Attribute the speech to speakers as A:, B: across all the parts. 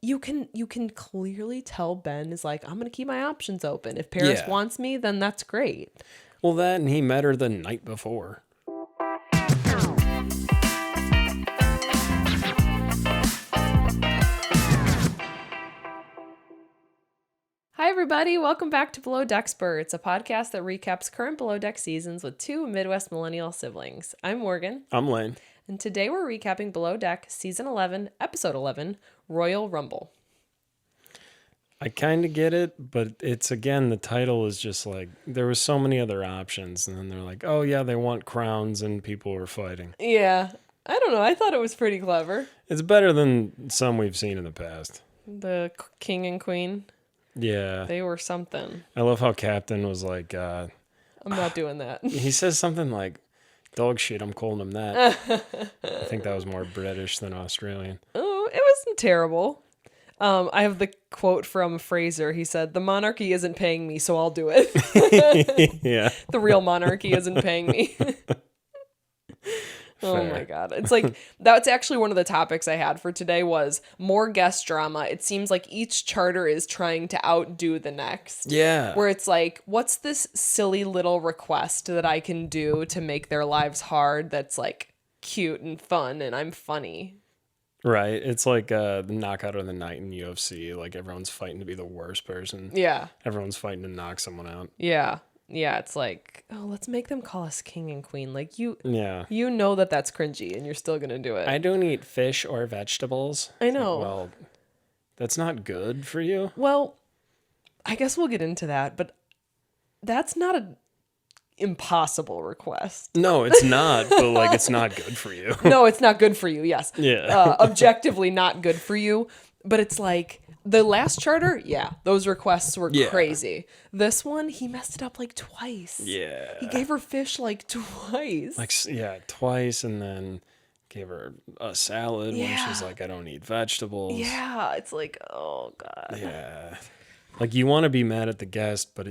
A: you can clearly tell Ben is like, I'm going to keep my options open. If Paris wants me, then that's great.
B: Well, that and he met her the night before.
A: Hi, everybody. Welcome back to Below Deckspurts, a podcast that recaps current Below Deck seasons with two Midwest millennial siblings. I'm Morgan.
B: I'm Lane.
A: And today we're recapping Below Deck Season 11, Episode 11, Royal Rumble.
B: I kind of get it, but it's, again, the title is just like, there was so many other options, and then they're like, oh, yeah, they want crowns, and people were fighting.
A: Yeah. I don't know. I thought it was pretty clever.
B: It's better than some we've seen in the past.
A: The king and queen.
B: Yeah.
A: They were something.
B: I love how Captain was like... I'm
A: not doing that.
B: He says something like, dog shit, I'm calling him that. I think that was more British than Australian.
A: Oh, it wasn't terrible. I have the quote from Fraser. He said, the monarchy isn't paying me, so I'll do it.
B: Yeah.
A: The real monarchy isn't paying me. Oh my God. It's like, that's actually one of the topics I had for today was more guest drama. It seems like each charter is trying to outdo the next.
B: Yeah.
A: Where it's like, what's this silly little request that I can do to make their lives hard that's like cute and fun and I'm funny?
B: Right. It's like the knockout of the night in UFC. Like everyone's fighting to be the worst person.
A: Yeah.
B: Everyone's fighting to knock someone out.
A: Yeah. Yeah, it's like, oh, let's make them call us king and queen. Like you know that's cringy and you're still going to do it.
B: I don't eat fish or vegetables.
A: I know.
B: Like, well, that's not good for you.
A: Well, I guess we'll get into that, but that's not an impossible request.
B: No, it's not, but like it's not good for you.
A: No, it's not good for you, yes.
B: Yeah.
A: Objectively not good for you, but it's like the last charter, yeah, those requests were crazy. This one, he messed it up like twice.
B: Yeah.
A: He gave her fish like twice.
B: Like, yeah, twice, and then gave her a salad when she's like, I don't eat vegetables.
A: Yeah, it's like, oh, God.
B: Yeah. Like, you want to be mad at the guest, but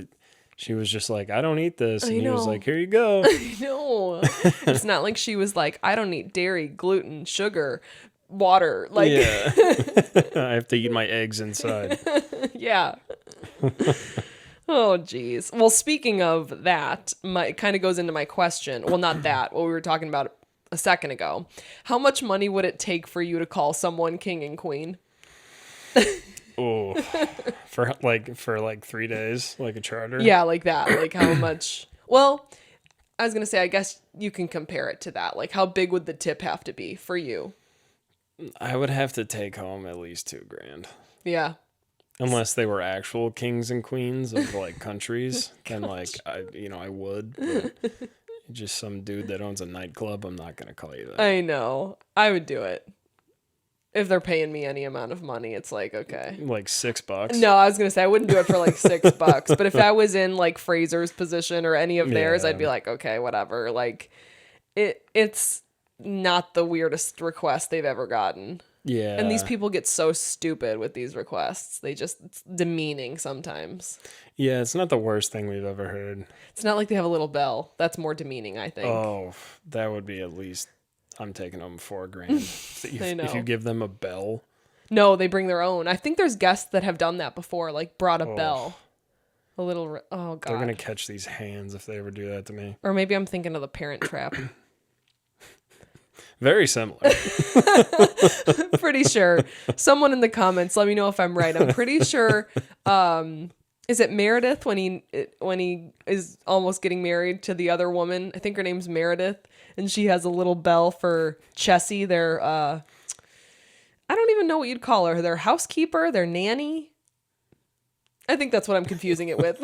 B: she was just like, I don't eat this. And he was like, here you go.
A: I know. It's not like she was like, I don't eat dairy, gluten, sugar, water. Like,
B: yeah. I have to eat my eggs inside.
A: Yeah. Oh, geez. Well, speaking of that, it kind of goes into my question. Well, not that. What we were talking about a second ago. How much money would it take for you to call someone king and queen?
B: Oh, for 3 days, like a charter?
A: Yeah, like that. Like how much? Well, I was going to say, I guess you can compare it to that. Like how big would the tip have to be for you?
B: I would have to take home at least $2,000.
A: Yeah.
B: Unless they were actual kings and queens of like countries, then like I would. But just some dude that owns a nightclub, I'm not gonna call you that.
A: I know. I would do it if they're paying me any amount of money. It's like okay,
B: like $6.
A: No, I was gonna say I wouldn't do it for like $6. But if I was in like Fraser's position or any of theirs, I'd be like, okay, whatever. Like it's not the weirdest request they've ever gotten.
B: Yeah.
A: And these people get so stupid with these requests. It's demeaning sometimes.
B: Yeah, it's not the worst thing we've ever heard.
A: It's not like they have a little bell. That's more demeaning, I think.
B: Oh, that would be at least, I'm taking them $4,000.
A: I know.
B: If you give them a bell.
A: No, they bring their own. I think there's guests that have done that before, like brought a bell. A little, oh God.
B: They're going to catch these hands if they ever do that to me.
A: Or maybe I'm thinking of the Parent Trap.
B: Very similar.
A: Pretty sure. Someone in the comments, let me know if I'm right. I'm pretty sure. Is it Meredith when he is almost getting married to the other woman? I think her name's Meredith, and she has a little bell for Chessie. Their I don't even know what you'd call her. Their housekeeper, their nanny. I think that's what I'm confusing it with.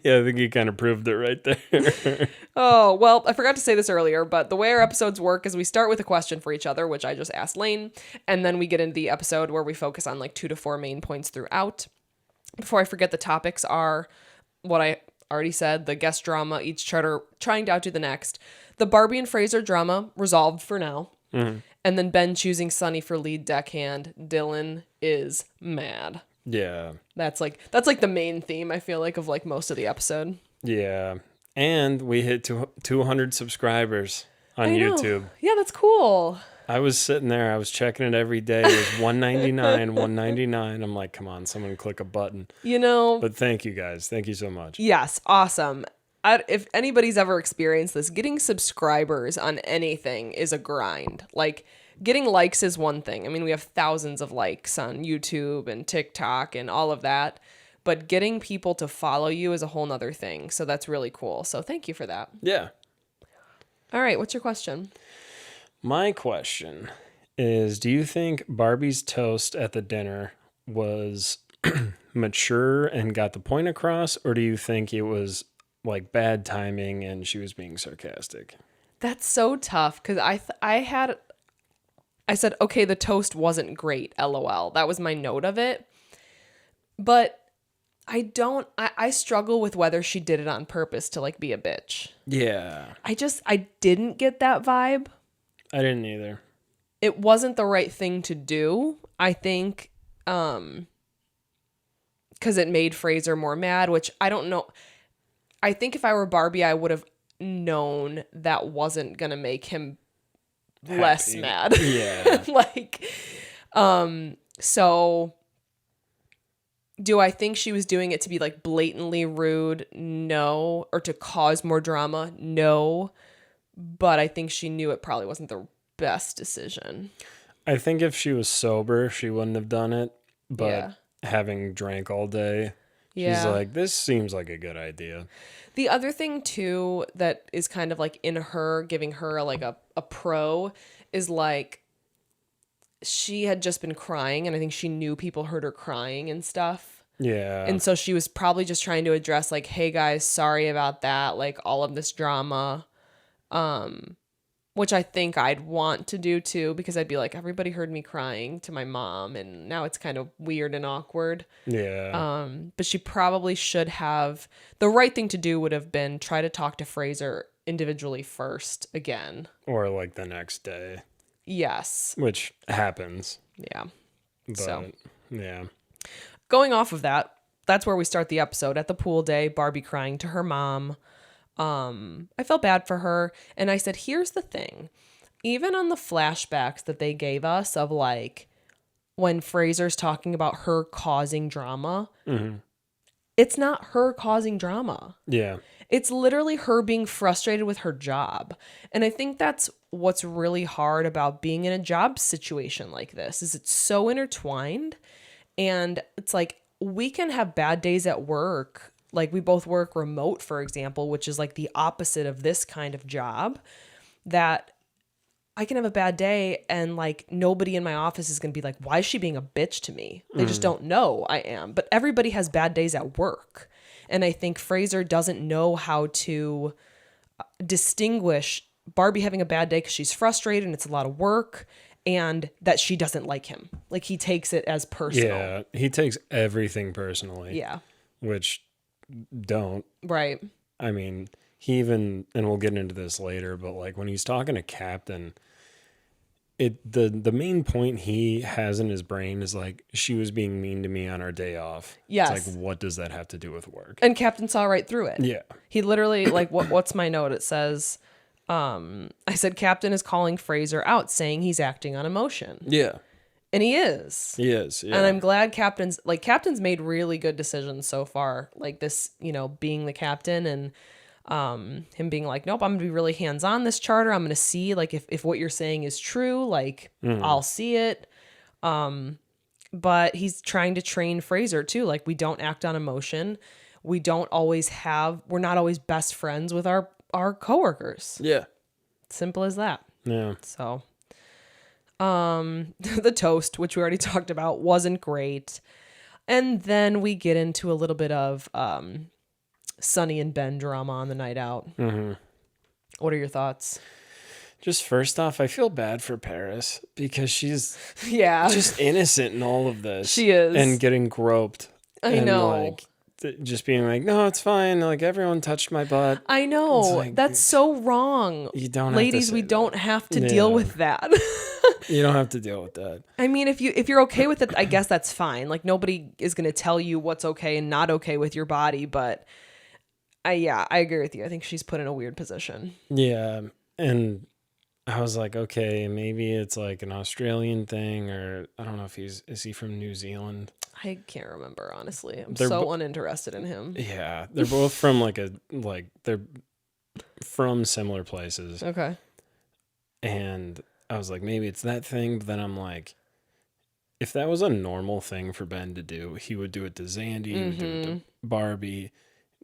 B: Yeah, I think you kind of proved it right there.
A: Oh, well, I forgot to say this earlier, but the way our episodes work is we start with a question for each other, which I just asked Lane, and then we get into the episode where we focus on like 2 to 4 main points throughout. Before I forget, the topics are what I already said, the guest drama, each charter trying to outdo the next, the Barbie and Fraser drama, resolved for now, and then Ben choosing Sunny for lead deckhand. Dylan is mad.
B: Yeah.
A: That's like the main theme, I feel like, of like most of the episode.
B: Yeah. And we hit 200 subscribers on YouTube.
A: Yeah, that's cool.
B: I was sitting there. I was checking it every day. It was $1.99, $1.99. I'm like, come on, someone click a button.
A: You know,
B: But thank you guys. Thank you so much.
A: yes, awesome. If anybody's ever experienced this, getting subscribers on anything is a grind. Like, getting likes is one thing. I mean, we have thousands of likes on YouTube and TikTok and all of that. But getting people to follow you is a whole nother thing. So that's really cool. So thank you for that.
B: Yeah.
A: All right, what's your question?
B: My question is, do you think Barbie's toast at the dinner was mature and got the point across, or do you think it was like bad timing and she was being sarcastic?
A: That's so tough because I said, okay, the toast wasn't great, LOL. That was my note of it. But I struggle with whether she did it on purpose to like be a bitch.
B: Yeah.
A: I didn't get that vibe.
B: I didn't either.
A: It wasn't the right thing to do, I think, because it made Fraser more mad, which I don't know. I think if I were Barbie, I would have known that wasn't going to make him less
B: Happy.
A: mad.
B: Yeah.
A: Like, so do I think she was doing it to be like blatantly rude? No. Or to cause more drama? No. But I think she knew it probably wasn't the best decision.
B: I think if she was sober, she wouldn't have done it. But having drank all day, she's like, this seems like a good idea.
A: The other thing, too, that is kind of like in her, giving her like a pro is like she had just been crying. And I think she knew people heard her crying and stuff.
B: Yeah.
A: And so she was probably just trying to address like, hey, guys, sorry about that. Like all of this drama. Which I think I'd want to do too, because I'd be like, everybody heard me crying to my mom and now it's kind of weird and awkward.
B: Yeah.
A: But she probably should have, the right thing to do would have been try to talk to Fraser individually first again.
B: Or like the next day.
A: Yes.
B: Which happens.
A: Yeah.
B: But,
A: so
B: yeah.
A: Going off of that, that's where we start the episode at the pool day, Barbie crying to her mom. I felt bad for her. And I said, here's the thing. Even on the flashbacks that they gave us of like when Fraser's talking about her causing drama, it's not her causing drama.
B: Yeah.
A: It's literally her being frustrated with her job. And I think that's what's really hard about being in a job situation like this is it's so intertwined. And it's like we can have bad days at work. Like we both work remote, for example, which is like the opposite of this kind of job, that I can have a bad day and like nobody in my office is going to be like, why is she being a bitch to me? They just don't know I am. But everybody has bad days at work. And I think Fraser doesn't know how to distinguish Barbie having a bad day because she's frustrated and it's a lot of work, and that she doesn't like him. Like he takes it as personal.
B: Yeah. He takes everything personally.
A: Yeah.
B: Which don't.
A: Right.
B: I mean, he even, and we'll get into this later, but like when he's talking to Captain, the main point he has in his brain is like, she was being mean to me on our day off.
A: Yes.
B: It's like, what does that have to do with work?
A: And Captain saw right through it.
B: Yeah.
A: He literally, like, what's my note? It says, I said, Captain is calling Fraser out, saying he's acting on emotion.
B: Yeah.
A: And he is.
B: He is. Yeah.
A: And I'm glad Captain's made really good decisions so far. Like this, being the captain and him being like, nope, I'm gonna be really hands-on this charter. I'm gonna see like if what you're saying is true, like I'll see it. But he's trying to train Fraser too. Like we don't act on emotion. We're not always best friends with our coworkers.
B: Yeah.
A: Simple as that.
B: Yeah.
A: So the toast, which we already talked about, wasn't great. And then we get into a little bit of Sonny and Ben drama on the night out. What are your thoughts?
B: Just first off, I feel bad for Paris because she's
A: Yeah.
B: just innocent in all of this.
A: She is.
B: And getting groped.
A: I know.
B: Like, just being like, no, it's fine. Like everyone touched my butt.
A: I know.
B: Like,
A: that's so wrong.
B: You don't
A: Ladies,
B: have to
A: we
B: say
A: don't
B: that.
A: have to deal with that.
B: You don't have to deal with that.
A: I mean, if you're okay with it, I guess that's fine. Like nobody is going to tell you what's okay and not okay with your body, but I agree with you. I think she's put in a weird position.
B: Yeah. And I was like, okay, maybe it's like an Australian thing, or I don't know if is he from New Zealand?
A: I can't remember, honestly. I'm
B: They're
A: so uninterested in him.
B: Yeah, they're both from they're from similar places.
A: Okay.
B: And I was like, maybe it's that thing, but then I'm like, if that was a normal thing for Ben to do, he would do it to Zandy, he would do it to Barbie,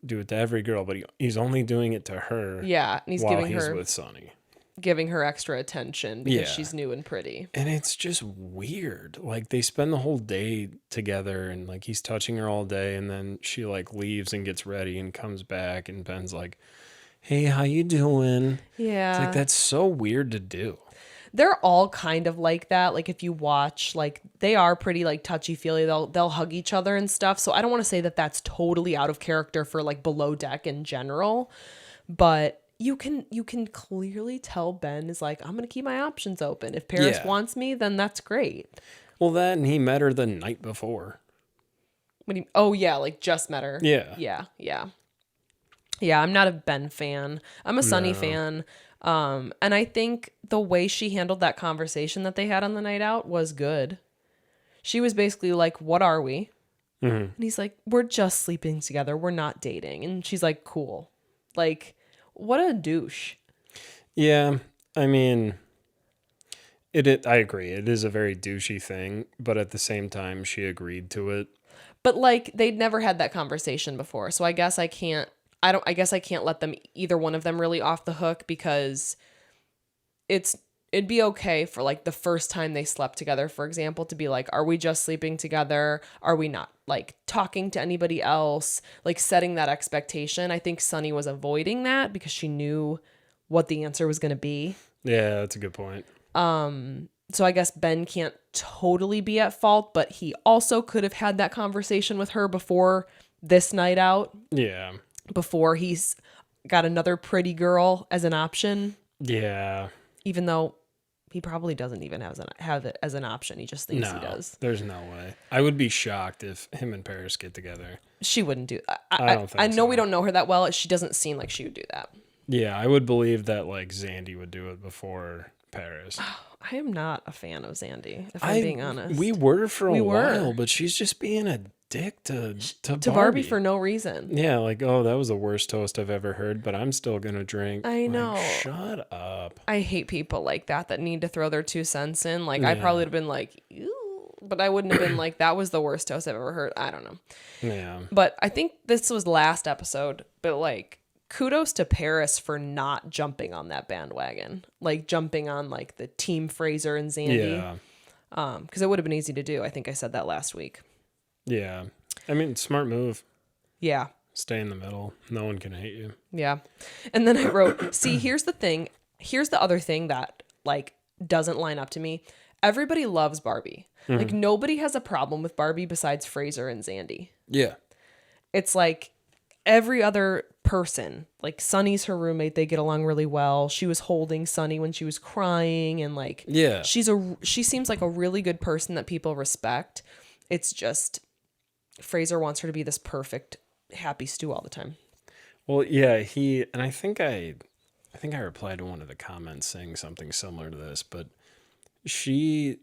B: do it to every girl, but he's only doing it to her.
A: Yeah, and he's
B: while
A: giving
B: he's
A: her
B: with Sonny.
A: Giving her extra attention because
B: Yeah.
A: she's new and pretty.
B: And it's just weird. Like they spend the whole day together and like he's touching her all day and then she like leaves and gets ready and comes back and Ben's like, "Hey, how you doing?"
A: Yeah.
B: It's like that's so weird to do.
A: They're all kind of like that. Like if you watch, like they are pretty like touchy-feely. They'll hug each other and stuff. So I don't want to say that that's totally out of character for like Below Deck in general, but you can clearly tell Ben is like, I'm gonna keep my options open. If Paris wants me, then that's great.
B: Well, that and he met her the night before.
A: Oh yeah, like just met her.
B: Yeah.
A: Yeah, I'm not a Ben fan. I'm a Sunny fan. And I think the way she handled that conversation that they had on the night out was good. She was basically like, "What are we?" And he's like, "We're just sleeping together. We're not dating." And she's like, "Cool." Like, what a douche.
B: Yeah, I mean, I agree. It is a very douchey thing, but at the same time, she agreed to it.
A: But like, they'd never had that conversation before, so I guess I can't let them, either one of them, really off the hook, because it'd be okay for like the first time they slept together, for example, to be like, are we just sleeping together? Are we not like talking to anybody else? Like setting that expectation. I think Sunny was avoiding that because she knew what the answer was going to be.
B: Yeah, that's a good point.
A: So I guess Ben can't totally be at fault, but he also could have had that conversation with her before this night out.
B: Yeah.
A: Before he's got another pretty girl as an option.
B: Yeah.
A: Even though he probably doesn't even have it as an option. He just thinks he does.
B: There's no way. I would be shocked if him and Paris get together.
A: She wouldn't do that.
B: I don't think
A: I know
B: so.
A: We don't know her that well. She doesn't seem like she would do that.
B: Yeah, I would believe that like Zandy would do it before Paris.
A: I am not a fan of Zandy, if I'm being honest.
B: We were for a while, but she's just being a dick to
A: Barbie for no reason.
B: Yeah, like, oh, that was the worst toast I've ever heard, but I'm still gonna drink.
A: I know.
B: Like, shut up.
A: I hate people like that need to throw their 2 cents in. Like, I probably would have been like, ew, but I wouldn't have been like, that was the worst toast I've ever heard. I don't know.
B: Yeah.
A: But I think this was last episode, but like, kudos to Paris for not jumping on that bandwagon. Like, jumping on like the team Fraser and Zandy.
B: Yeah.
A: Because it would have been easy to do. I think I said that last week.
B: Yeah. I mean, smart move.
A: Yeah.
B: Stay in the middle. No one can hate you.
A: Yeah. And then I wrote, see, here's the thing. Here's the other thing that like doesn't line up to me. Everybody loves Barbie. Like nobody has a problem with Barbie besides Fraser and Zandy.
B: Yeah.
A: It's like every other person, like Sunny's her roommate. They get along really well. She was holding Sunny when she was crying. And like,
B: yeah,
A: she seems like a really good person that people respect. It's just Fraser wants her to be this perfect happy stew all the time.
B: Well, yeah, and I think I replied to one of the comments saying something similar to this, but she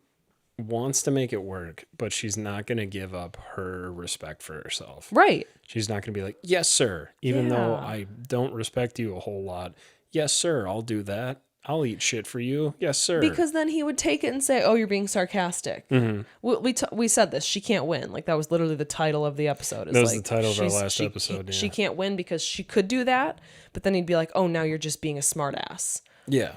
B: wants to make it work, but she's not going to give up her respect for herself.
A: Right.
B: She's not going to be like, "Yes, sir," even though I don't respect you a whole lot. "Yes, sir, I'll do that. I'll eat shit for you. Yes, sir."
A: Because then he would take it and say, "Oh, you're being sarcastic." We said this. She can't win. Like that was literally the title of the episode.
B: That was the title of our last episode. Yeah.
A: She can't win because she could do that, but then he'd be like, "Oh, now you're just being a smart ass."
B: Yeah.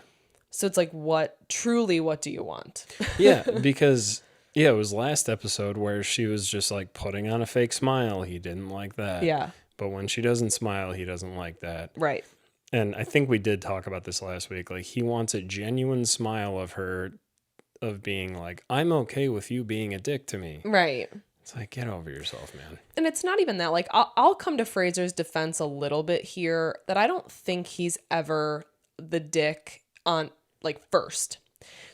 A: So it's like, what do you want?
B: Yeah, because it was last episode where she was just like putting on a fake smile. He didn't like that.
A: Yeah.
B: But when she doesn't smile, he doesn't like that.
A: Right.
B: And I think we did talk about this last week. Like, he wants a genuine smile of her, of being like, "I'm okay with you being a dick to me."
A: Right.
B: It's like, get over yourself, man.
A: And it's not even that. Like, I'll come to Fraser's defense a little bit here, that I don't think he's ever the dick on, like, first.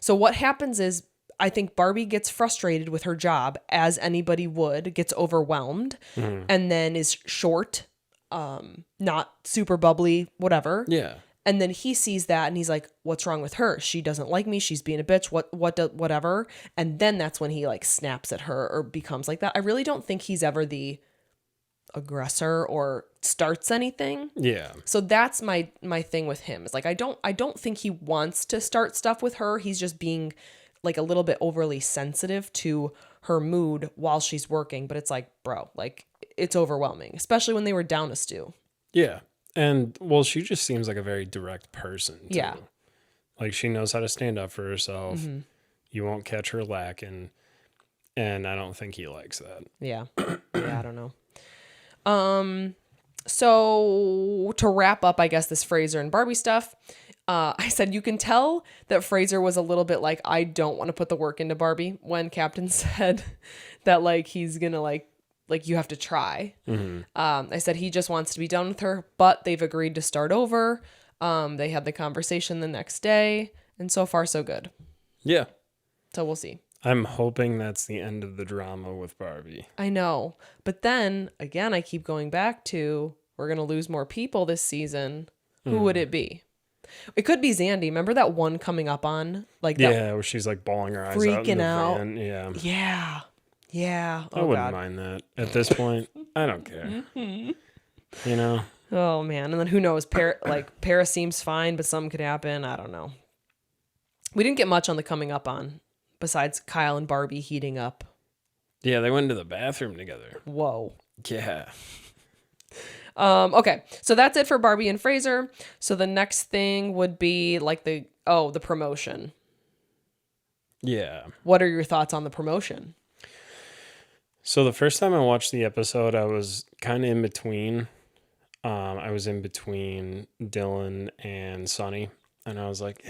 A: So what happens is, I think Barbie gets frustrated with her job, as anybody would, gets overwhelmed, and then is short, not super bubbly, whatever.
B: Yeah.
A: And then he sees that and he's like, what's wrong with her? She doesn't like me. She's being a bitch. Whatever. And then that's when he like snaps at her or becomes like that. I really don't think he's ever the aggressor or starts anything.
B: Yeah.
A: So that's my thing with him. Is like I don't think he wants to start stuff with her. He's just being like a little bit overly sensitive to her mood while she's working, but it's like, bro, like it's overwhelming, especially when they were down a stew.
B: Yeah. And well, she just seems like a very direct person too.
A: Yeah.
B: Like she knows how to stand up for herself.
A: Mm-hmm.
B: You won't catch her lacking. And I don't think he likes that.
A: Yeah. Yeah, I don't know. So to wrap up, I guess, this Fraser and Barbie stuff, I said you can tell that Fraser was a little bit like, I don't want to put the work into Barbie when Captain said that like he's gonna like you have to try.
B: Mm-hmm.
A: I said he just wants to be done with her, but they've agreed to start over. They had the conversation the next day, and so far so good.
B: Yeah.
A: So we'll see.
B: I'm hoping that's the end of the drama with Barbie.
A: I know. But then again, I keep going back to we're going to lose more people this season. Who would it be? It could be Zandy. Remember that one coming up on like that?
B: Yeah, where she's like bawling her eyes
A: freaking
B: out.
A: out.
B: Yeah.
A: Yeah. Yeah.
B: I wouldn't mind that. At this point, I don't care. You know?
A: Oh man. And then who knows? Paris seems fine, but something could happen. I don't know. We didn't get much on the coming up on besides Kyle and Barbie heating up.
B: Yeah, they went into the bathroom together.
A: Whoa.
B: Yeah.
A: Okay, so that's it for Barbie and Fraser. So the next thing would be like the promotion.
B: Yeah.
A: What are your thoughts on the promotion?
B: So the first time I watched the episode, I was kind of in between. I was in between Dylan and Sonny, and I was like,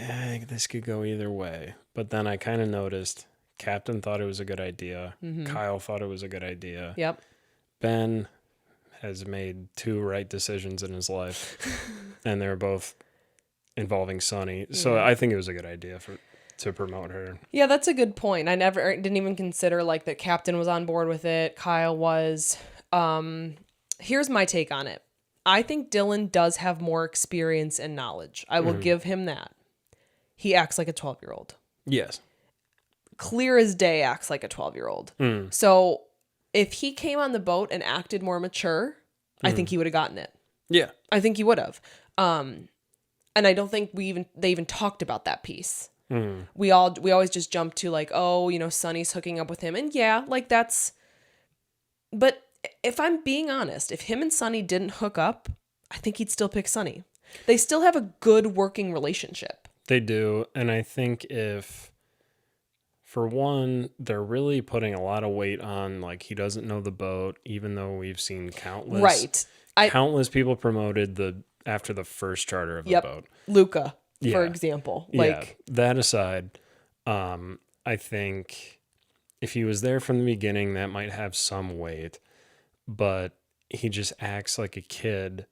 B: this could go either way. But then I kind of noticed Captain thought it was a good idea. Mm-hmm. Kyle thought it was a good idea.
A: Yep.
B: Ben has made 2 right decisions in his life, and they're both involving Sonny. So I think it was a good idea to promote her.
A: Yeah, that's a good point. I didn't even consider like that Captain was on board with it. Kyle was. Here's my take on it. I think Dylan does have more experience and knowledge. I will give him that. He acts like a 12-year-old.
B: Yes.
A: Clear as day acts like a 12-year-old. So if he came on the boat and acted more mature, I think he would have gotten it.
B: Yeah.
A: I think he would have. And I don't think they even talked about that piece. We always just jump to like, oh, Sonny's hooking up with him. And yeah, like but if I'm being honest, if him and Sonny didn't hook up, I think he'd still pick Sonny. They still have a good working relationship.
B: They do. And I think for one, they're really putting a lot of weight on like he doesn't know the boat, even though we've seen countless people promoted after the first charter of the boat.
A: Luca, for example.
B: That aside, I think if he was there from the beginning, that might have some weight, but he just acts like a kid.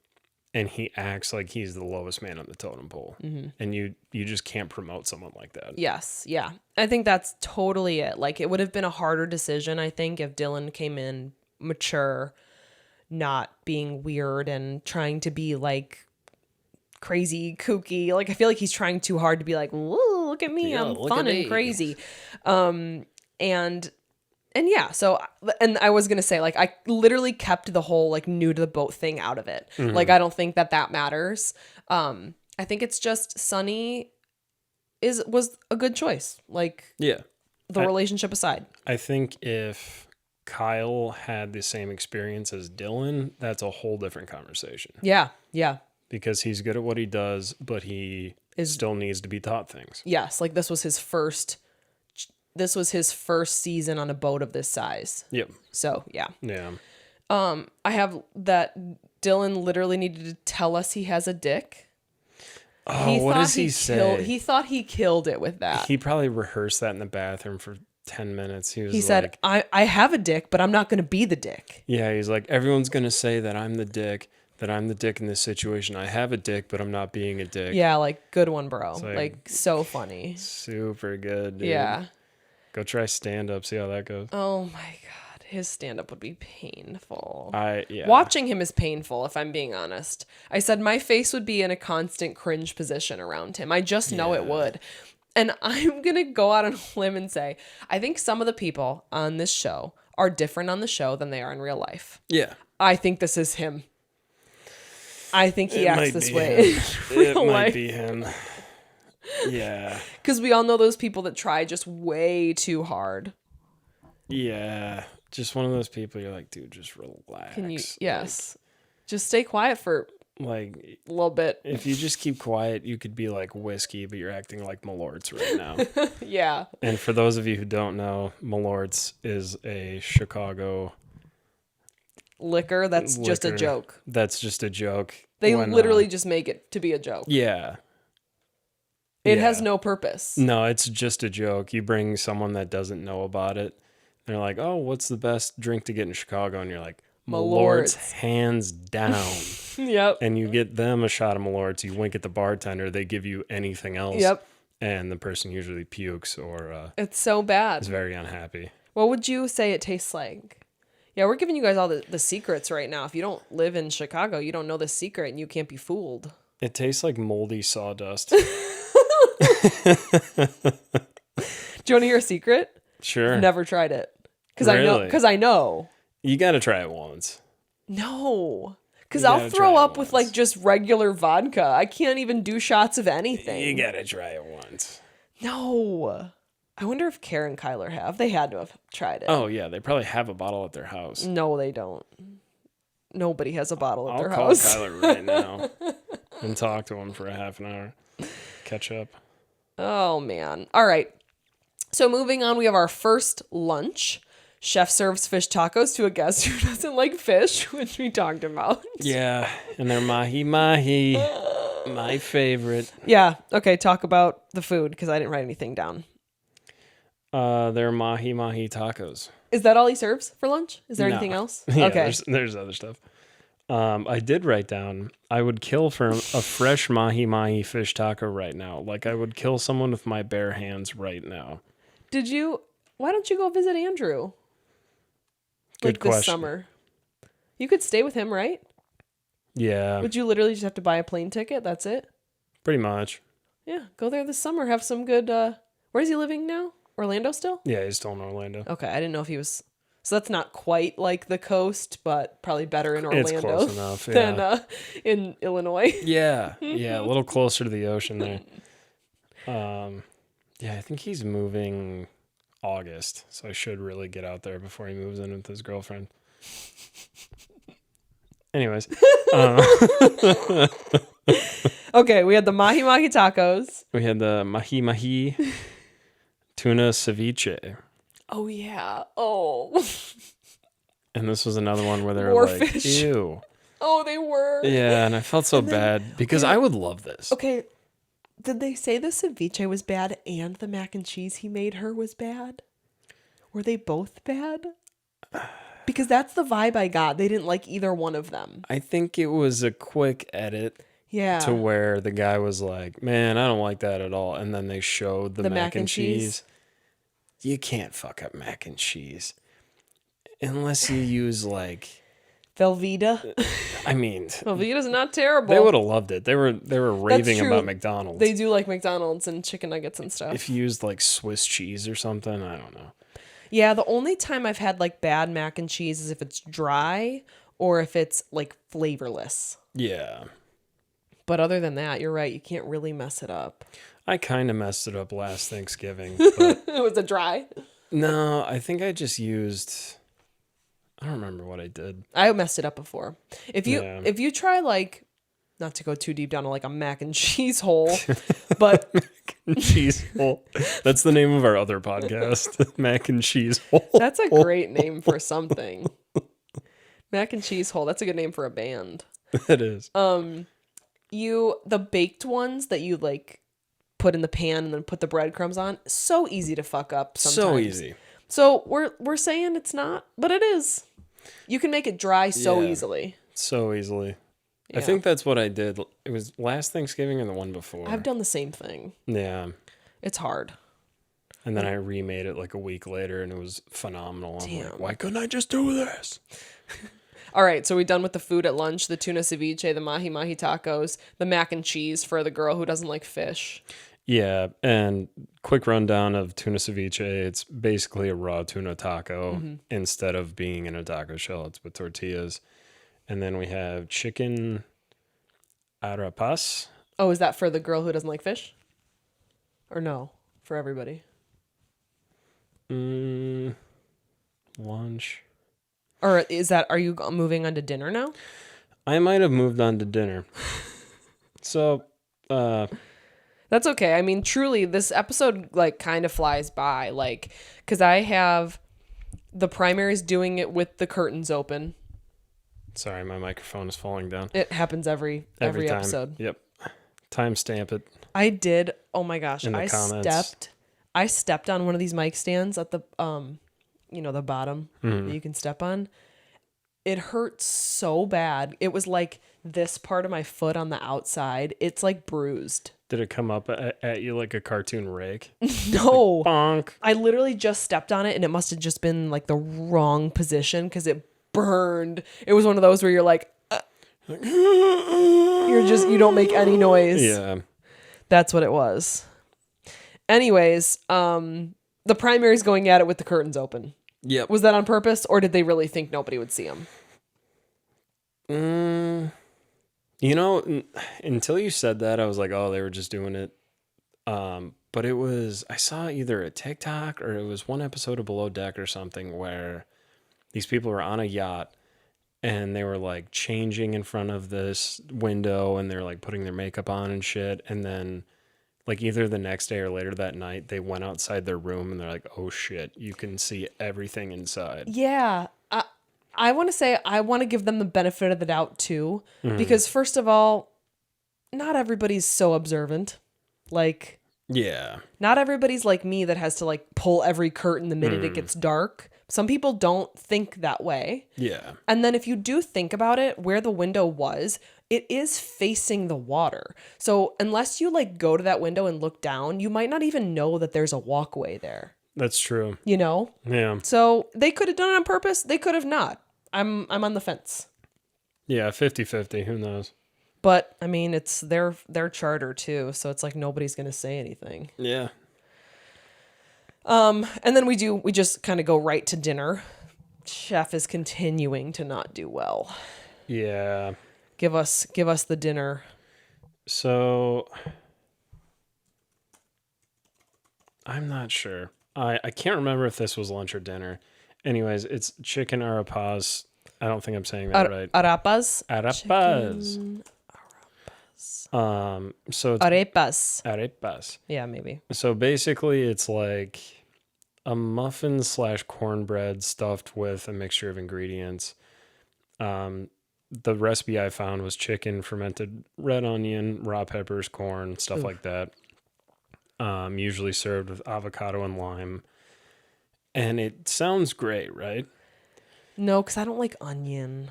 B: And he acts like he's the lowest man on the totem pole. Mm-hmm. And you just can't promote someone like that.
A: Yes. Yeah. I think that's totally it. Like, it would have been a harder decision, I think, if Dylan came in mature, not being weird and trying to be, like, crazy, kooky. Like, I feel like he's trying too hard to be like, whoa, look at me. I'm fun and crazy. And yeah, so, and I was going to say, like, I literally kept the whole, like, new to the boat thing out of it. Mm-hmm. Like, I don't think that matters. I think it's just Sonny was a good choice. Like, the relationship aside.
B: I think if Kyle had the same experience as Dylan, that's a whole different conversation.
A: Yeah, yeah.
B: Because he's good at what he does, but he still needs to be taught things.
A: Yes, like, this was his first season on a boat of this size.
B: Yep.
A: So, yeah.
B: Yeah.
A: I have that Dylan literally needed to tell us he has a dick.
B: Oh, what does he say?
A: He thought he killed it with that.
B: He probably rehearsed that in the bathroom for 10 minutes. He
A: said, I have a dick, but I'm not going to be the dick.
B: Yeah, he's like, everyone's going to say that I'm the dick in this situation. I have a dick, but I'm not being a dick.
A: Yeah, like, good one, bro. Like, so funny.
B: Super good, dude.
A: Yeah.
B: Go try stand-up, see how that goes.
A: Oh, my God. His stand-up would be painful.
B: Yeah.
A: Watching him is painful, if I'm being honest. I said my face would be in a constant cringe position around him. I just know it would. And I'm going to go out on a limb and say, I think some of the people on this show are different on the show than they are in real life.
B: Yeah.
A: I think this is him. I think he
B: It
A: acts
B: might
A: this
B: be
A: way.
B: him.
A: in real
B: It might
A: life.
B: be him. Yeah.
A: Because we all know those people that try just way too hard.
B: Yeah. Just one of those people you're like, dude, just relax.
A: Can you? Yes. Just stay quiet for
B: Like
A: a little bit.
B: if you just keep quiet, you could be like whiskey, but you're acting like Malort's right now.
A: Yeah.
B: And for those of you who don't know, Malort's is a Chicago
A: Liquor, that's just a
B: liquor.
A: joke.
B: That's just a joke.
A: They
B: When,
A: literally just make it to be a joke.
B: Yeah.
A: It
B: Yeah.
A: has no purpose.
B: No, it's just a joke. You bring someone that doesn't know about it. They're like, oh, what's the best drink to get in Chicago? And you're like, Malort's, hands down.
A: Yep.
B: And you get them a shot of Malort's. You wink at the bartender. They give you anything else.
A: Yep.
B: And the person usually pukes or
A: It's so bad.
B: is very unhappy.
A: What would you say it tastes like? Yeah, we're giving you guys all the secrets right now. If you don't live in Chicago, you don't know the secret and you can't be fooled.
B: It tastes like moldy sawdust.
A: Do you want to hear a secret?
B: Sure.
A: Never tried it. Because
B: Really?
A: I know.
B: You got to try it once.
A: No. Because
B: You
A: I'll
B: gotta
A: throw
B: try it
A: up with
B: once.
A: like just regular vodka. I can't even do shots of anything.
B: You got to try it once.
A: No. I wonder if Karen and Kyler have. They had to have tried it.
B: Oh, yeah. They probably have a bottle at their house.
A: No, they don't. Nobody has a bottle at
B: I'll
A: their
B: call
A: house.
B: Kyler right now and talk to him for a half an hour. Catch up.
A: Oh, man. All right. So moving on, we have our first lunch. Chef serves fish tacos to a guest who doesn't like fish, which we talked about.
B: Yeah, and they're mahi-mahi. My favorite.
A: Yeah. Okay. Talk about the food because I didn't write anything down.
B: They're mahi-mahi tacos.
A: Is that all he serves for lunch? Is there
B: No.
A: anything else?
B: Yeah,
A: Okay.
B: there's other stuff. I did write down, I would kill for a fresh mahi-mahi fish taco right now. Like, I would kill someone with my bare hands right now.
A: Why don't you go visit Andrew?
B: Good
A: Like this
B: question.
A: summer. You could stay with him, right?
B: Yeah,
A: Would you literally just have to buy a plane ticket? That's it?
B: pretty much.
A: Yeah. Go there this summer. Have some good, where's he living now? Orlando still?
B: Yeah, he's still in Orlando.
A: Okay. I didn't know if he was, so that's not quite like the coast, but probably better in Orlando
B: It's close enough,
A: than in Illinois.
B: Yeah, a little closer to the ocean there. Yeah, I think he's moving August, so I should really get out there before he moves in with his girlfriend. Anyways,
A: Okay, we had the mahi mahi tacos.
B: we had the mahi mahi tuna ceviche,
A: Oh yeah. Oh.
B: and this was another one where they were
A: More
B: like,
A: fish.
B: "Ew."
A: Oh, they were.
B: Yeah, and I felt so bad because I would love this.
A: Okay. Did they say the ceviche was bad and the mac and cheese he made her was bad? Were they both bad? Because that's the vibe I got. They didn't like either one of them.
B: I think it was a quick edit
A: Yeah.
B: to where the guy was like, "Man, I don't like that at all," and then they showed the mac and cheese. You can't fuck up mac and cheese unless you use like,
A: Velveeta.
B: I mean,
A: Velveeta's not terrible.
B: they would have loved it. They were raving
A: true.
B: about McDonald's.
A: They do like McDonald's and chicken nuggets and stuff.
B: If you used like Swiss cheese or something, I don't know.
A: Yeah, the only time I've had like bad mac and cheese is if it's dry or if it's like flavorless.
B: Yeah,
A: But other than that, you're right. You can't really mess it up.
B: I kind of messed it up last Thanksgiving, but
A: Was it dry?
B: no, I think I just used. I don't remember what I did.
A: I messed it up before. If
B: Yeah.
A: you try like, not to go too deep down to like a mac and cheese hole, but
B: Cheese hole. That's the name of our other podcast, Mac and Cheese Hole.
A: that's a great name for something. Mac and cheese hole. That's a good name for a band.
B: It is.
A: The baked ones that you like put in the pan and then put the breadcrumbs on, so easy to fuck up sometimes.
B: So easy.
A: So we're saying it's not, but it is. You can make it dry so
B: Yeah.
A: easily.
B: So easily. I
A: Yeah.
B: think that's what I did. It was last Thanksgiving or the one before.
A: I've done the same thing.
B: Yeah.
A: It's hard.
B: And then I remade it like a week later, and it was phenomenal. I'm
A: Damn.
B: like, why couldn't I just do this?
A: All right, so we done with the food at lunch, the tuna ceviche, the mahi-mahi tacos, the mac and cheese for the girl who doesn't like fish.
B: Yeah, and quick rundown of tuna ceviche. It's basically a raw tuna taco. Instead of being in a taco shell, it's with tortillas. And then we have chicken Aras.
A: Oh, is that for the girl who doesn't like fish? Or no, for everybody?
B: Lunch.
A: Or are you moving on to dinner now?
B: I might have moved on to dinner. So,
A: That's okay. I mean, truly, this episode like kind of flies by, like, because I have the primaries doing it with the curtains open.
B: sorry, my microphone is falling down.
A: It happens every
B: Time.
A: episode.
B: Yep. Timestamp it.
A: I did. Oh my gosh!
B: In the comments.
A: I stepped on one of these mic stands at the the bottom that you can step on. It hurt so bad. It was like this part of my foot on the outside. It's like bruised.
B: Did it come up at you like a cartoon rake?
A: No.
B: Bonk.
A: I literally just stepped on it and it must have just been like the wrong position because it burned. It was one of those where you're like, you don't make any noise.
B: Yeah.
A: That's what it was. Anyways, the primary's going at it with the curtains open.
B: Yep.
A: Was that on purpose or did they really think nobody would see them?
B: Until you said that, I was like, oh, they were just doing it. But I saw either a TikTok or it was one episode of Below Deck or something where these people were on a yacht and they were like changing in front of this window and they're like putting their makeup on and shit. And then like either the next day or later that night, they went outside their room and they're like, oh shit, you can see everything inside.
A: Yeah. I want to say I want to give them the benefit of the doubt too, because first of all, not everybody's so observant. Like,
B: yeah,
A: not everybody's like me that has to like pull every curtain the minute it gets dark. Some people don't think that way.
B: Yeah.
A: And then if you do think about it, where the window was, it is facing the water. So unless you like go to that window and look down, you might not even know that there's a walkway there.
B: That's true.
A: You know?
B: Yeah.
A: So they could have done it on purpose. They could have not. I'm on the fence.
B: Yeah, 50-50. Who knows?
A: But I mean, it's their charter too, so it's like nobody's gonna say anything.
B: Yeah.
A: And then we just kind of go right to dinner. Chef is continuing to not do well.
B: Yeah.
A: Give us the dinner.
B: So I'm not sure. I can't remember if this was lunch or dinner. Anyways, it's chicken arepas. I don't think I'm saying that right.
A: Arepas.
B: Arepas.
A: Chicken
B: So it's
A: arepas.
B: arepas.
A: Yeah, maybe.
B: So basically, it's like a muffin / cornbread stuffed with a mixture of ingredients. The recipe I found was chicken, fermented red onion, raw peppers, corn, stuff like that. Usually served with avocado and lime. And it sounds great, right?
A: No, because I don't like onion.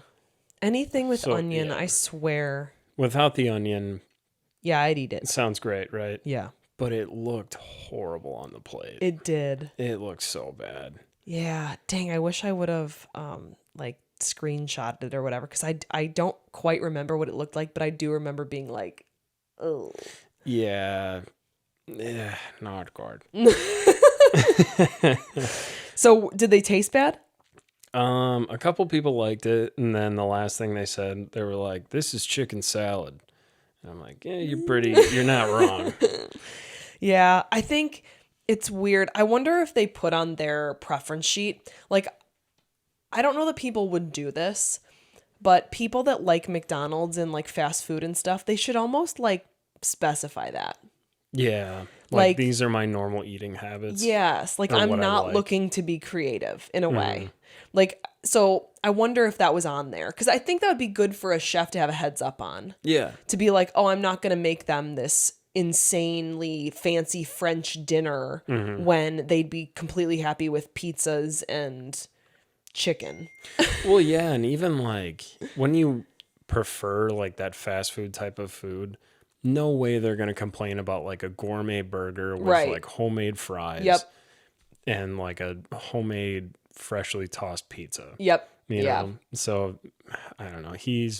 A: Anything with onion,
B: yeah.
A: I swear.
B: Without the onion,
A: Yeah, I'd eat it.
B: it sounds great, right?
A: Yeah.
B: But it looked horrible on the plate.
A: It did.
B: It looked so bad.
A: Yeah. Dang, I wish I would have like screenshotted it or whatever, because I don't quite remember what it looked like, but I do remember being like, oh.
B: Yeah. Yeah, not good.
A: So did they taste bad?
B: A couple people liked it, and then the last thing they said, they were like, "This is chicken salad." And I'm like, "Yeah, you're not wrong."
A: Yeah, I think it's weird. I wonder if they put on their preference sheet. Like, I don't know that people would do this, but people that like McDonald's and like fast food and stuff, they should almost like specify that.
B: Yeah,
A: Like
B: these are my normal eating habits.
A: Yes, like
B: or
A: I'm
B: what I
A: not
B: like.
A: looking to be creative in a way. Like, so I wonder if that was on there, because I think that would be good for a chef to have a heads up on.
B: Yeah.
A: To be like, oh, I'm not going to make them this insanely fancy French dinner when they'd be completely happy with pizzas and chicken.
B: Well, yeah, and even like when you prefer like that fast food type of food, no way they're going to complain about like a gourmet burger with
A: Right.
B: like homemade fries.
A: Yep.
B: and like a homemade freshly tossed pizza.
A: Yep.
B: You know? So I don't know. He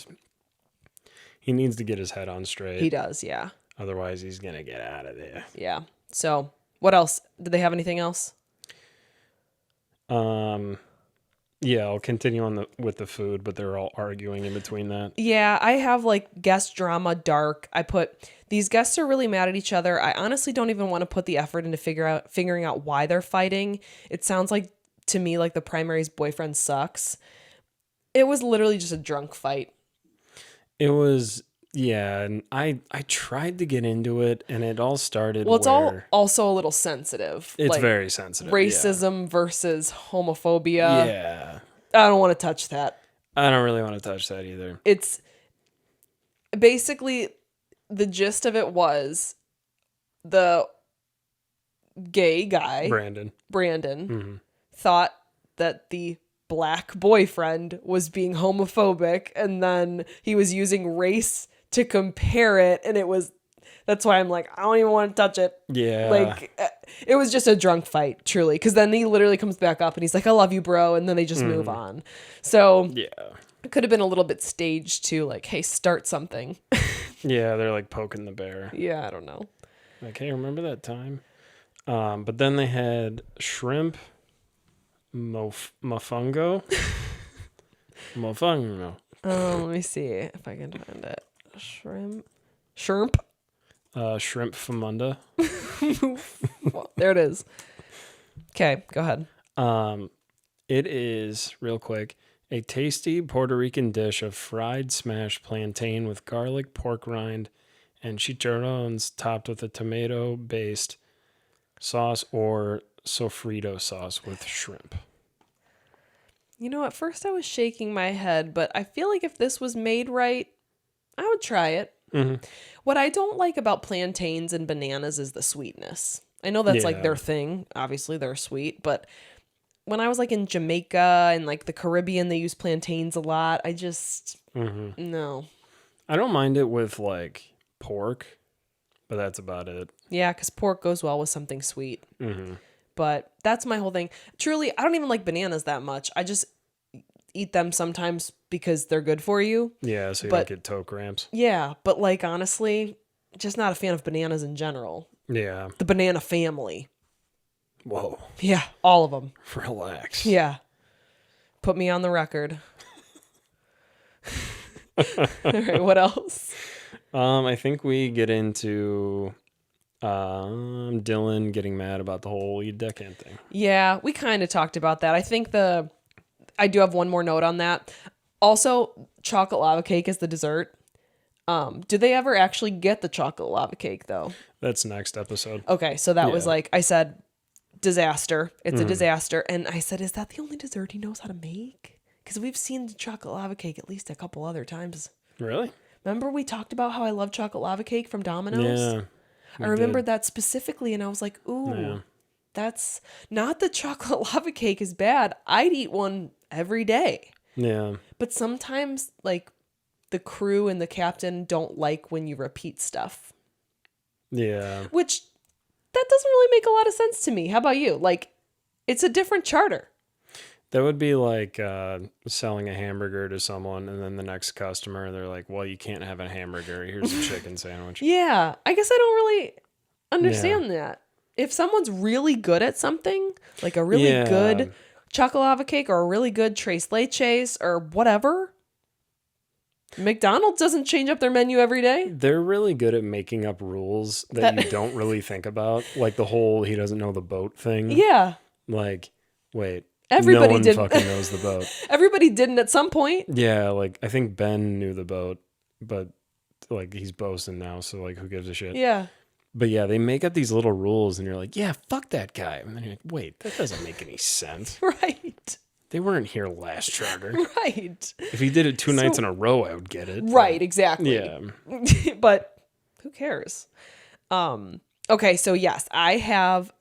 B: needs to get his head on straight.
A: He does, yeah.
B: Otherwise he's gonna get out of there.
A: Yeah. So what else? Did they have anything else?
B: Yeah, I'll continue on with the food, but they're all arguing in between that.
A: Yeah, I have like guest drama dark. I put these guests are really mad at each other. I honestly don't even want to put the effort into figuring out why they're fighting. It sounds like to me like the primary's boyfriend sucks. It was literally just a drunk fight.
B: It was, yeah, and I tried to get into it, and it all started.
A: Well, it's all also a little sensitive.
B: It's
A: like,
B: very sensitive.
A: Racism versus homophobia.
B: Yeah.
A: I don't want to touch that.
B: I don't really want to touch that either.
A: It's basically the gist of it was the gay guy, Brandon,
B: Mm-hmm. thought
A: that the black boyfriend was being homophobic, and then he was using race to compare it, and that's why I'm like, I don't even want to touch it.
B: Yeah.
A: Like, it was just a drunk fight, truly, because then he literally comes back up and he's like, I love you, bro, and then they just move on. So
B: yeah,
A: it could have been a little bit staged too, like, hey, start something.
B: Yeah, they're like poking the bear.
A: Yeah, I don't know.
B: Like, hey, remember that time? But then they had shrimp mofongo. Mofongo.
A: Let me see if I can find it. Shrimp.
B: Shrimp Famunda.
A: Well, there it is. Okay, go ahead.
B: It is, real quick, a tasty Puerto Rican dish of fried smashed plantain with garlic, pork rind, and chicharrones topped with a tomato-based sauce or sofrito sauce with shrimp.
A: You know, at first I was shaking my head, but I feel like if this was made right, I would try it.
B: Mm-hmm.
A: What I don't like about plantains and bananas is the sweetness. I know that's like their thing. Obviously, they're sweet, but when I was like in Jamaica and like the Caribbean, they use plantains a lot. I just, no.
B: I don't mind it with like pork, but that's about it.
A: Yeah, because pork goes well with something sweet.
B: Mm-hmm.
A: But that's my whole thing. Truly, I don't even like bananas that much. I just eat them sometimes because they're good for you.
B: Yeah, so you don't get toe cramps.
A: Yeah, but like honestly, just not a fan of bananas in general.
B: Yeah.
A: The banana family.
B: Whoa.
A: Yeah, all of them.
B: Relax.
A: Yeah. Put me on the record. All right, what else?
B: I think we get into Dylan getting mad about the whole eat deckhand thing.
A: Yeah, we kind of talked about that. I think I do have one more note on that. Also, chocolate lava cake is the dessert. Do they ever actually get the chocolate lava cake though?
B: That's next episode.
A: Okay, so that was like, I said, disaster. It's a disaster. And I said, is that the only dessert he knows how to make? Because we've seen the chocolate lava cake at least a couple other times.
B: Really?
A: Remember we talked about how I love chocolate lava cake from Domino's?
B: Yeah.
A: I remembered that specifically, and I was like, ooh, that's not the chocolate lava cake is bad. I'd eat one every day.
B: Yeah.
A: But sometimes, like, the crew and the captain don't like when you repeat stuff.
B: Yeah.
A: Which, that doesn't really make a lot of sense to me. How about you? Like, it's a different charter.
B: That would be like selling a hamburger to someone, and then the next customer, they're like, well, you can't have a hamburger. Here's a chicken sandwich.
A: Yeah. I guess I don't really understand that. If someone's really good at something, like a really good chocolate lava cake or a really good tres leches or whatever, McDonald's doesn't change up their menu every day.
B: They're really good at making up rules that you don't really think about. Like the whole he doesn't know the boat thing.
A: Yeah.
B: Like, wait.
A: Everybody
B: no one
A: didn't.
B: fucking knows the boat.
A: Everybody didn't at some point.
B: Yeah, like I think Ben knew the boat, but like he's boasting now, so like who gives a shit?
A: Yeah.
B: But yeah, they make up these little rules and you're like, yeah, fuck that guy. And then you're like, wait, that doesn't make any sense.
A: Right.
B: They weren't here last charter.
A: Right.
B: If he did it two nights in a row, I would get it.
A: Right, exactly.
B: Yeah.
A: But who cares? Okay, so yes, I have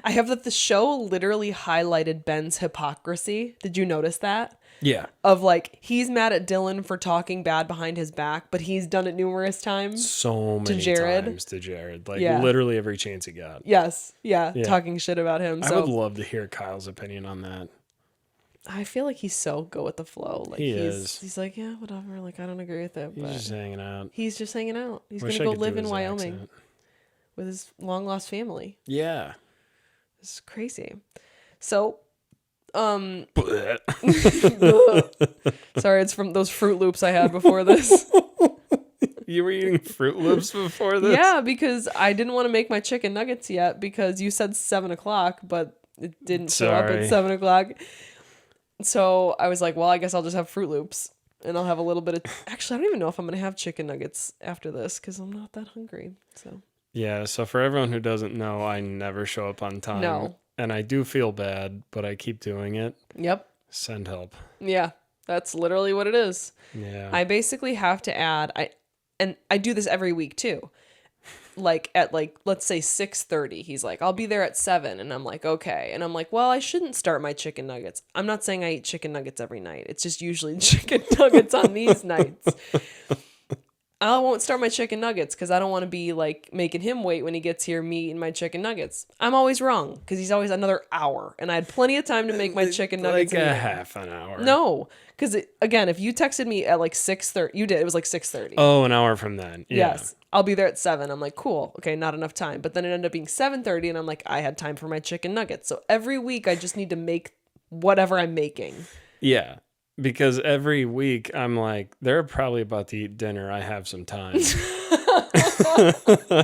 A: I have that the show literally highlighted Ben's hypocrisy. Did you notice that?
B: Yeah.
A: Of like, he's mad at Dylan for talking bad behind his back, but he's done it numerous times.
B: So many times to Jared. Like literally every chance he got.
A: Yes. Yeah. Talking shit about him.
B: I would love to hear Kyle's opinion on that.
A: I feel like he's so go with the flow. Like he's like, yeah, whatever. Like, I don't agree with it. But
B: he's just hanging out.
A: He's just hanging out. He's going to go live in Wyoming with his long lost family.
B: Yeah.
A: It's crazy. So, sorry, it's from those Fruit Loops I had before this.
B: You were eating Fruit Loops before this?
A: Yeah, because I didn't want to make my chicken nuggets yet because you said 7:00, but it didn't show up at 7:00. So I was like, well, I guess I'll just have Fruit Loops and I'll have a little bit of. Actually, I don't even know if I'm gonna have chicken nuggets after this because I'm not that hungry. So.
B: Yeah. So for everyone who doesn't know, I never show up on time.
A: No.
B: And I do feel bad, but I keep doing it.
A: Yep.
B: Send help.
A: Yeah, that's literally what it is.
B: Yeah.
A: I basically have to add. I do this every week too. Like at let's say 6:30, he's like, I'll be there at 7, and I'm like, okay, and I'm like, well, I shouldn't start my chicken nuggets. I'm not saying I eat chicken nuggets every night. It's just usually chicken nuggets on these nights. I won't start my chicken nuggets because I don't want to be like making him wait when he gets here, me eating my chicken nuggets. I'm always wrong because he's always another hour, and I had plenty of time to make my chicken nuggets.
B: Like a half an hour.
A: No, because again, if you texted me at like 6:30, you did. It was like 6:30.
B: Oh, an hour from then. Yeah.
A: Yes, I'll be there at 7. I'm like, cool. Okay, not enough time. But then it ended up being 7:30, and I'm like, I had time for my chicken nuggets. So every week, I just need to make whatever I'm making.
B: Yeah. Because every week I'm like, they're probably about to eat dinner. I have some time. I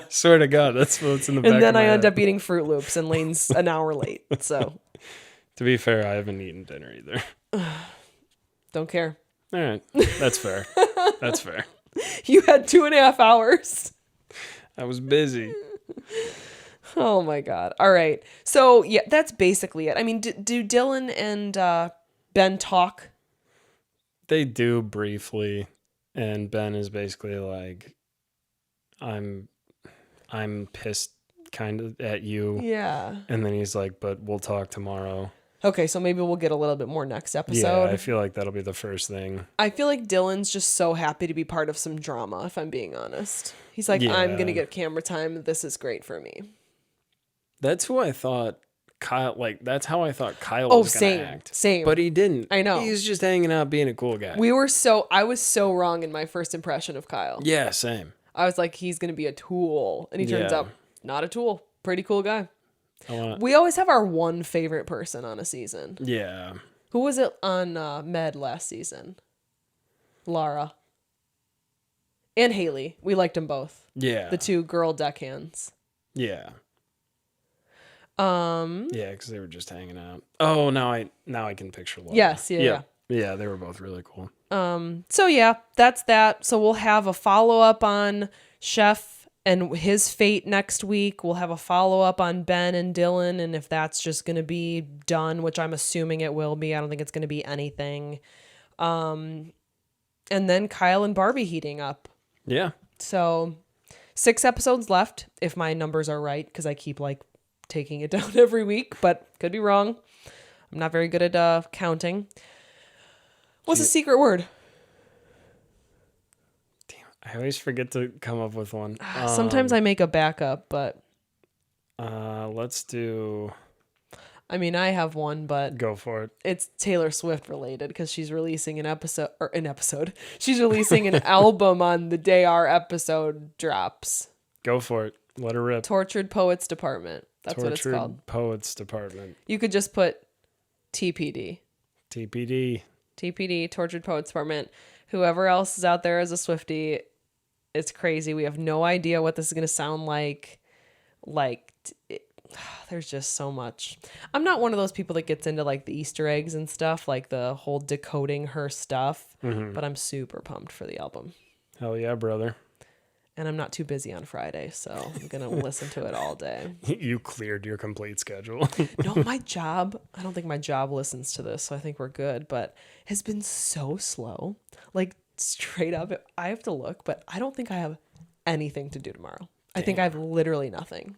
B: swear to God, that's what's in the back of my head.
A: And then I end up eating Fruit Loops and Lane's an hour late. So,
B: to be fair, I haven't eaten dinner either.
A: Don't care.
B: All right. That's fair. That's fair.
A: You had 2.5 hours.
B: I was busy.
A: Oh my God. All right. So yeah, that's basically it. I mean, do Dylan and Ben talk?
B: They do briefly, and Ben is basically like, I'm pissed kind of at you.
A: Yeah.
B: And then he's like, but we'll talk tomorrow.
A: Okay, so maybe we'll get a little bit more next episode.
B: Yeah, I feel like that'll be the first thing.
A: I feel like Dylan's just so happy to be part of some drama, if I'm being honest. He's like, I'm going to get camera time. This is great for me.
B: That's who I thought Kyle, like, that's how I thought Kyle was going to act.
A: Same.
B: But he didn't.
A: I know.
B: He's just hanging out being a cool guy.
A: I was so wrong in my first impression of Kyle.
B: Yeah, same.
A: I was like, he's going to be a tool. And he turns out not a tool. Pretty cool guy. We always have our one favorite person on a season.
B: Yeah.
A: Who was it on Med last season? Lara. And Haley. We liked them both.
B: Yeah.
A: The two girl deckhands.
B: Yeah. Yeah, because they were just hanging out. Oh, now I can picture Laura.
A: Yes, yeah.
B: Yeah, they were both really cool.
A: So yeah, that's that. So we'll have a follow-up on Chef and his fate next week. We'll have a follow-up on Ben and Dylan, and if that's just going to be done, which I'm assuming it will be. I don't think it's going to be anything. And then Kyle and Barbie heating up.
B: Yeah.
A: So 6 episodes left, if my numbers are right, because I keep like taking it down every week, but could be wrong. I'm not very good at counting. What's the secret word?
B: Damn, I always forget to come up with one.
A: Sometimes I make a backup, but
B: let's do.
A: I mean, I have one, but
B: go for it.
A: It's Taylor Swift related because she's releasing an episode. She's releasing an album on the day our episode drops.
B: Go for it. Let her rip.
A: Tortured Poets Department. That's what it's called.
B: Tortured Poets Department.
A: You could just put TPD.
B: TPD,
A: Tortured Poets Department. Whoever else is out there as a Swiftie, it's crazy. We have no idea what this is going to sound like. There's just so much. I'm not one of those people that gets into like the Easter eggs and stuff, like the whole decoding her stuff, but I'm super pumped for the album.
B: Hell yeah, brother.
A: And I'm not too busy on Friday, so I'm going to listen to it all day.
B: You cleared your complete schedule.
A: No, my job, I don't think my job listens to this, so I think we're good, but has been so slow. Like, straight up, I have to look, but I don't think I have anything to do tomorrow. Damn. I think I have literally nothing.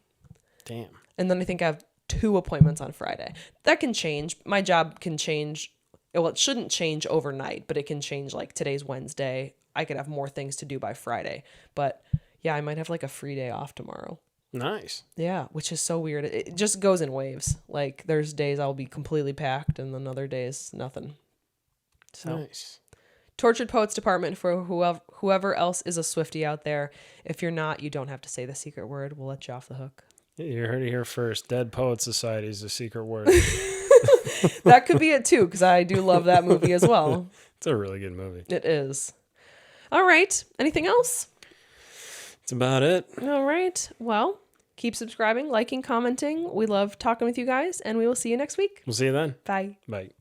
B: Damn.
A: And then I think I have 2 appointments on Friday. That can change. My job can change. Well, it shouldn't change overnight, but it can change. Like today's Wednesday. I could have more things to do by Friday. But yeah, I might have like a free day off tomorrow.
B: Nice.
A: Yeah, which is so weird. It just goes in waves. Like there's days I'll be completely packed and then other days nothing. So
B: Nice.
A: Tortured Poets Department for whoever else is a Swiftie out there. If you're not, you don't have to say the secret word. We'll let you off the hook.
B: You heard it here first. Dead Poet Society is a secret word.
A: That could be it too, because I do love that movie as well.
B: It's a really good movie.
A: It is. All right. Anything else?
B: That's about it.
A: All right. Well, keep subscribing, liking, commenting. We love talking with you guys, and we will see you next week.
B: We'll see you then.
A: Bye.
B: Bye.